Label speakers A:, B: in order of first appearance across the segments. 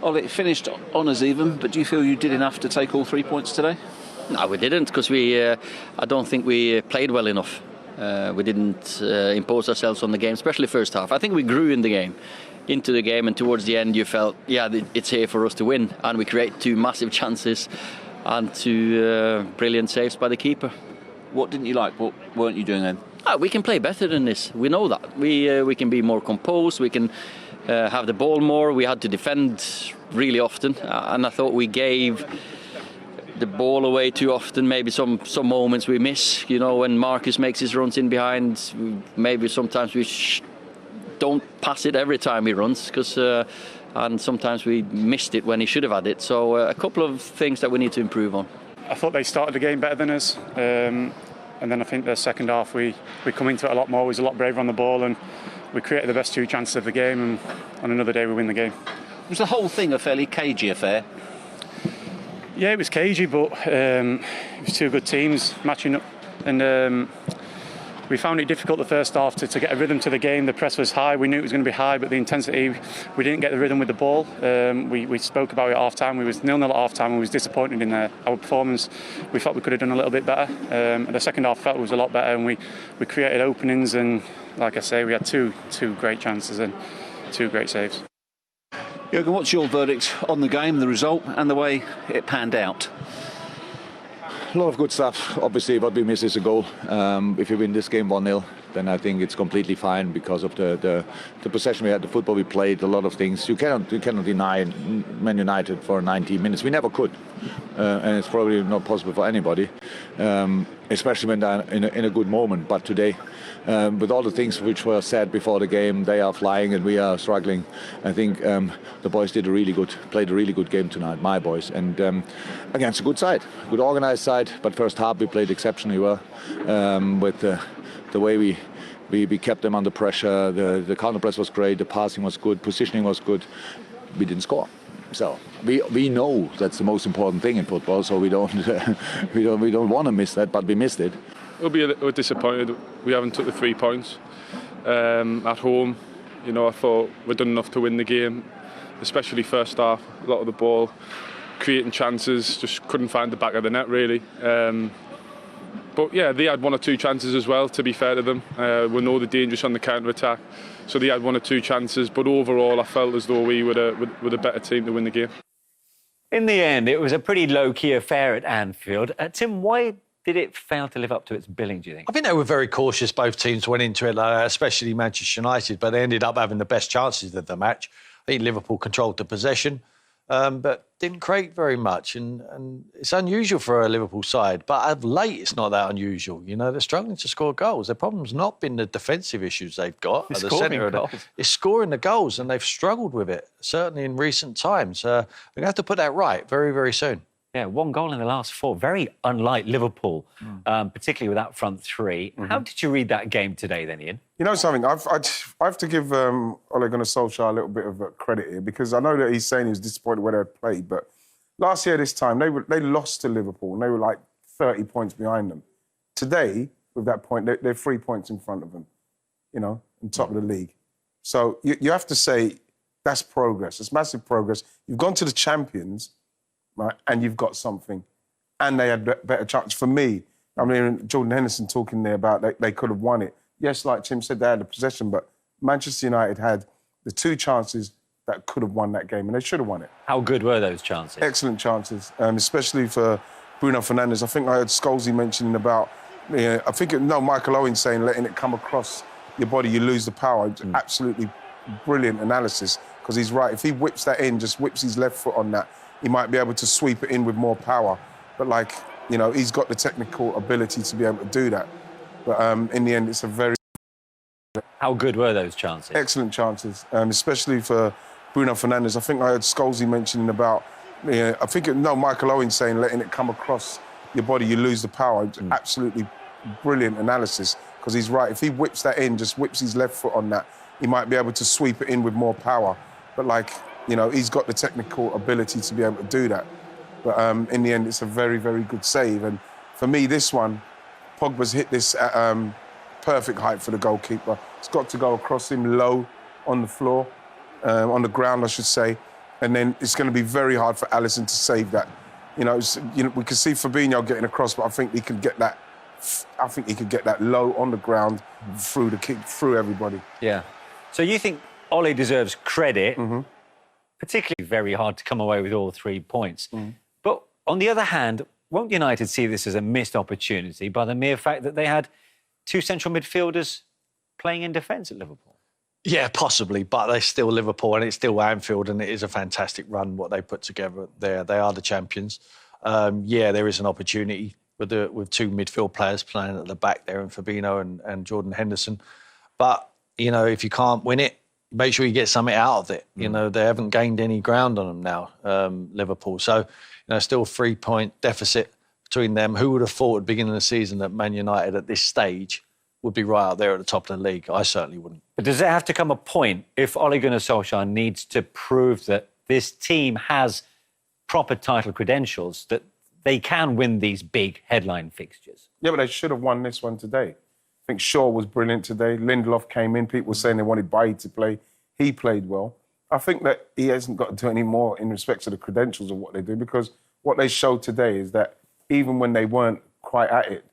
A: Well, it finished honours even, but do you feel you did enough to take all 3 points today?
B: No, we didn't, because I don't think we played well enough. We didn't impose ourselves on the game, especially first half. I think we grew into the game, and towards the end you felt, it's here for us to win, and we create 2 massive chances and 2 brilliant saves by the keeper.
A: What didn't you like? What weren't you doing then?
B: We can play better than this. We know that. We can be more composed. We can have the ball more. We had to defend really often, and I thought we gave the ball away too often. Maybe some moments we miss. You know, when Marcus makes his runs in behind, maybe sometimes we don't pass it every time he runs, and sometimes we missed it when he should have had it. So a couple of things that we need to improve on.
C: I thought they started the game better than us, and then I think the second half we come into it a lot more. We was a lot braver on the ball, and we created the best 2 chances of the game, and on another day we win the game.
A: Was the whole thing a fairly cagey affair?
C: Yeah, it was cagey, but it was 2 good teams matching up, and we found it difficult the first half to get a rhythm to the game. The press was high. We knew it was going to be high, but the intensity, we didn't get the rhythm with the ball. We spoke about it at half-time. We was 0-0 at half-time, and we was disappointed in our performance. We thought we could have done a little bit better. The second half felt it was a lot better, and we created openings, and like I say, we had two great chances and 2 great saves.
A: Jürgen, what's your verdict on the game, the result, and the way it panned out?
D: A lot of good stuff. Obviously, what we miss is a goal. If you win this game 1-0, then I think it's completely fine because of the possession we had, the football we played, a lot of things. You cannot deny Man United for 90 minutes. We never could, and it's probably not possible for anybody, especially when they're in a good moment. But today, with all the things which were said before the game, they are flying and we are struggling. I think the boys played a really good game tonight, my boys, and against a good side, good organised side. But first half we played exceptionally well with the way we kept them under pressure. The counter press was great, the passing was good, positioning was good. We didn't score. So we know that's the most important thing in football. So we don't want to miss that, but we missed it.
E: We'll be a little disappointed we haven't took the 3 points at home. You know, I thought we'd done enough to win the game, especially first half. A lot of the ball, creating chances, just couldn't find the back of the net really. But yeah, they had 1 or 2 chances as well, to be fair to them. We know they're dangerous on the counter-attack, so they had 1 or 2 chances. But overall, I felt as though we were a better team to win the game.
F: In the end, it was a pretty low-key affair at Anfield. Tim, why did it fail to live up to its billing, do you think?
G: I think they were very cautious, both teams went into it, especially Manchester United, but they ended up having the best chances of the match. I think Liverpool controlled the possession, but didn't create very much. And it's unusual for a Liverpool side, but of late it's not that unusual. You know, they're struggling to score goals. Their problem's not been the defensive issues they've got at the centre. It's scoring the goals, and they've struggled with it, certainly in recent times. We're going to have to put that right very, very soon.
F: Yeah, 1 goal in the last 4. Very unlike Liverpool, particularly with that front 3. How did you read that game today, then, Ian?
H: You know something? I have to give Ole Gunnar Solskjaer a little bit of credit here, because I know that he's saying he was disappointed where they played, but last year this time they lost to Liverpool and they were like 30 points behind them. Today, with that point, they're 3 points in front of them, you know, on top of the league. So you have to say that's progress. It's massive progress. You've gone to the champions, right, and you've got something. And they had better chance. For me, I mean, Jordan Henderson talking there about they could have won it. Yes, like Tim said, they had the possession, but Manchester United had the 2 chances that could have won that game, and they should have won it.
F: How good were those chances?
H: Excellent chances, especially for Bruno Fernandes. I think I heard Scholesy mentioning about, Michael Owen saying letting it come across your body, you lose the power. Absolutely brilliant analysis, because he's right. If he whips that in, just whips his left foot on that, he might be able to sweep it in with more power. But, he's got the technical ability to be able to do that. But in the end, it's a very...
F: How good were those chances?
H: Excellent chances, especially for Bruno Fernandes. I think I heard Scholesy mentioning about, Michael Owen saying letting it come across your body, you lose the power. Absolutely brilliant analysis, because he's right. If he whips that in, just whips his left foot on that, he might be able to sweep it in with more power. But, he's got the technical ability to be able to do that. But in the end, it's a very, very good save. And for me, this one, Pogba's hit this at perfect height for the goalkeeper. It's got to go across him low on the floor, on the ground, I should say. and then it's going to be very hard for Alisson to save that. You know, we can see Fabinho getting across, but I think he could get that. I think he could get that low on the ground through the kick, through everybody.
F: Yeah. So you think Ole deserves credit, particularly very hard to come away with all 3 points. But on the other hand, won't United see this as a missed opportunity by the mere fact that they had 2 central midfielders playing in defence at Liverpool?
G: Yeah, possibly, but they're still Liverpool and it's still Anfield, and it is a fantastic run what they put together there. They are the champions. Yeah, there is an opportunity with 2 midfield players playing at the back there, and Fabinho and Jordan Henderson. But, you know, if you can't win it, make sure you get something out of it. You know, they haven't gained any ground on them now, Liverpool. So, you know, still a 3-point deficit between them. Who would have thought at the beginning of the season that Man United at this stage would be right out there at the top of the league? I certainly wouldn't.
F: But does there have to come a point if Ole Gunnar Solskjaer needs to prove that this team has proper title credentials, that they can win these big headline fixtures?
H: Yeah, but they should have won this one today. I think Shaw was brilliant today. Lindelof came in. People were saying they wanted Bailly to play. He played well. I think that he hasn't got to do any more in respect to the credentials of what they do, because what they showed today is that even when they weren't quite at it,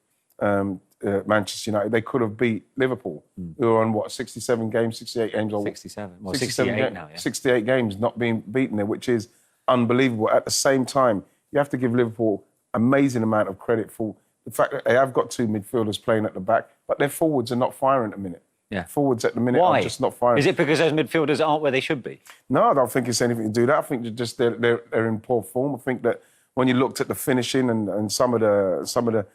H: Manchester United, they could have beat Liverpool, who are on, 67 games, 68 games?
F: 67. Well, 68 now, yeah.
H: 68 games not being beaten there, which is unbelievable. At the same time, you have to give Liverpool amazing amount of credit for the fact that they have got 2 midfielders playing at the back, but their forwards are not firing at the minute.
F: Yeah.
H: Forwards at the minute
F: Why?
H: are just not firing.
F: Is it because those midfielders aren't where they should be?
H: No, I don't think it's anything to do with that. I think they're in poor form. I think that when you looked at the finishing and some of the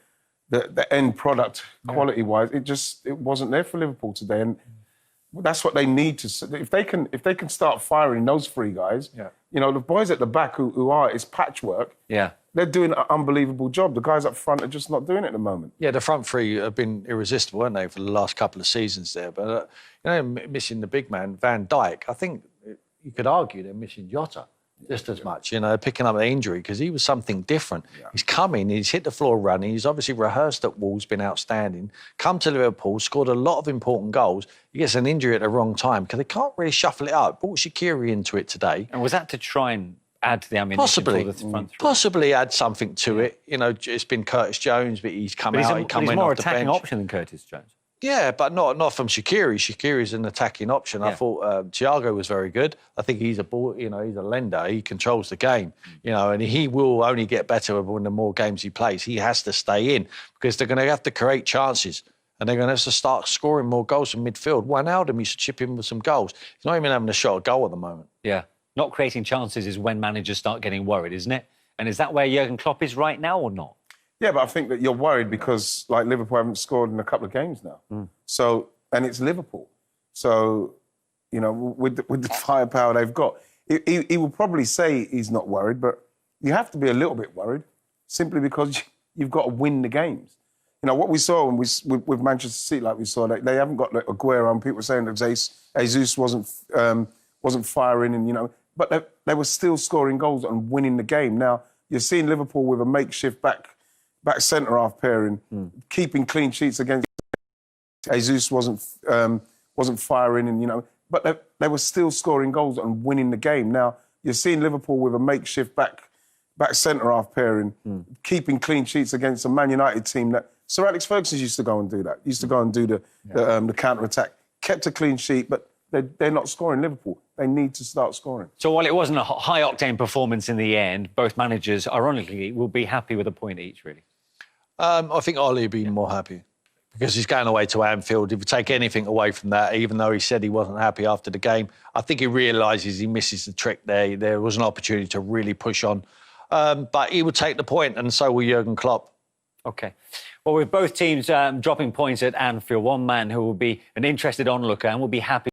H: end product quality-wise, it wasn't there for Liverpool today, and that's what they need to. If they can start firing those 3 guys, you know, the boys at the back who are, it's patchwork.
F: Yeah.
H: They're doing an unbelievable job. The guys up front are just not doing it at the moment.
G: Yeah, the front 3 have been irresistible, haven't they, for the last couple of seasons there. But, you know, missing the big man, Van Dijk, I think you could argue they're missing Jota just as much, you know, picking up an injury, because he was something different. Yeah. He's come in, he's hit the floor running, he's obviously rehearsed at Wolves, been outstanding, come to Liverpool, scored a lot of important goals. He gets an injury at the wrong time because they can't really shuffle it up. Brought Shaqiri into it today.
F: And was that to try and add to the ammunition for the front 3?
G: Possibly add something to it. You know, it's been Curtis Jones, but he's come out,
F: he's more attacking option than Curtis Jones.
G: Yeah, but not from Shaqiri. Shaqiri's an attacking option. Yeah. I thought Thiago was very good. I think he's he's a lender. He controls the game, you know, and he will only get better when the more games he plays. He has to stay in because they're going to have to create chances and they're going to have to start scoring more goals from midfield. Wijnaldum used to chip in with some goals. He's not even having a shot at goal at the moment. Yeah.
F: Not creating chances is when managers start getting worried, isn't it? And is that where Jurgen Klopp is right now or not?
H: Yeah, but I think that you're worried because, like, Liverpool haven't scored in a couple of games now. So, and it's Liverpool. So, you know, with the firepower they've got, he will probably say he's not worried, but you have to be a little bit worried simply because you've got to win the games. You know, what we saw with Manchester City, like we saw, they haven't got like, Aguero, and people were saying that Jesus wasn't firing, and, you know, but they were still scoring goals and winning the game. Now, you're seeing Liverpool with a makeshift back centre-half pairing, keeping clean sheets against Jesus wasn't firing, and, you know, but they were still scoring goals and winning the game. Now, you're seeing Liverpool with a makeshift back centre-half pairing, keeping clean sheets against a Man United team that Sir Alex Ferguson used to go and do that. Used to go and do the counter-attack. Kept a clean sheet, but they're not scoring. Liverpool, they need to start scoring.
F: So while it wasn't a high-octane performance in the end, both managers, ironically, will be happy with a point each, really.
G: I think Ole will be more happy because he's going away to Anfield. If you take anything away from that, even though he said he wasn't happy after the game, I think he realises he misses the trick there. There was an opportunity to really push on. But he will take the point, and so will Jurgen Klopp.
F: OK. Well, with both teams dropping points at Anfield, one man who will be an interested onlooker and will be happy